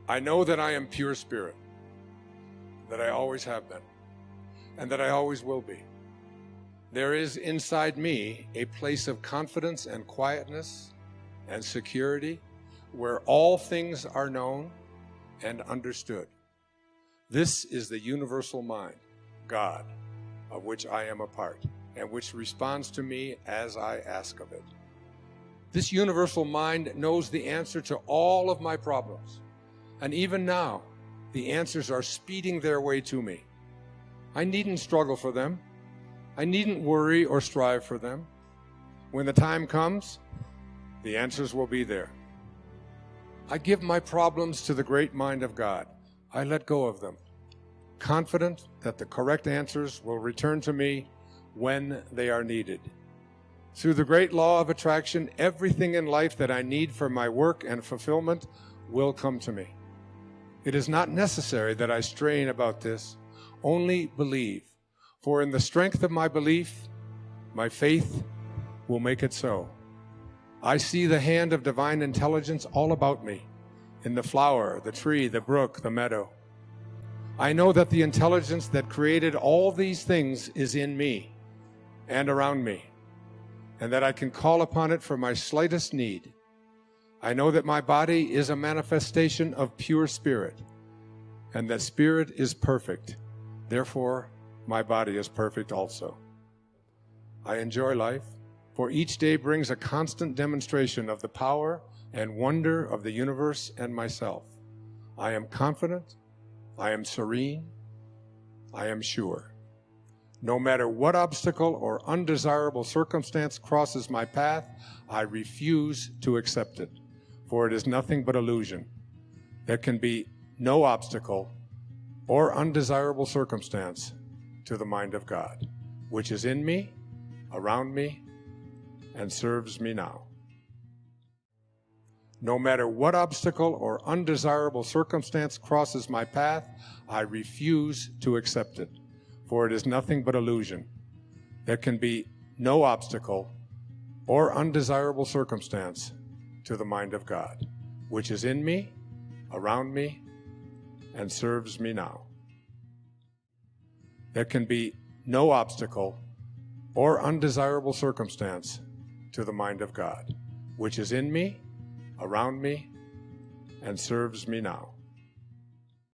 I know that I am pure spirit, that I always have been, and that I always will be. There is inside me a place of confidence and quietness and security where all things are known and understood. This is the universal mind, God, of which I am a part, and which responds to me as I ask of it. This universal mind knows the answer to all of my problems, and even now, the answers are speeding their way to me. I needn't struggle for them. I needn't worry or strive for them. When the time comes, the answers will be there. I give my problems to the great mind of God. I let go of them, confident that the correct answers will return to me when they are needed. Through the great law of attraction, everything in life that I need for my work and fulfillment will come to me. It is not necessary that I strain about this. Only believe, for in the strength of my belief, my faith will make it so. I see the hand of divine intelligence all about me, in the flower, the tree, the brook, the meadow. I know that the intelligence that created all these things is in me and around me, and that I can call upon it for my slightest need. I know that my body is a manifestation of pure spirit, and that spirit is perfect. Therefore, my body is perfect also. I enjoy life, for each day brings a constant demonstration of the power and wonder of the universe and myself. I am confident, I am serene, I am sure. No matter what obstacle or undesirable circumstance crosses my path, I refuse to accept it, for it is nothing but illusion. There can be no obstacle or undesirable circumstance to the mind of God, which is in me, around me, and serves me now. No matter what obstacle or undesirable circumstance crosses my path, I refuse to accept it, for it is nothing but illusion. There can be no obstacle or undesirable circumstance to the mind of God, which is in me, around me, and serves me now. There can be no obstacle or undesirable circumstance to the mind of God, which is in me, around me, and serves me now.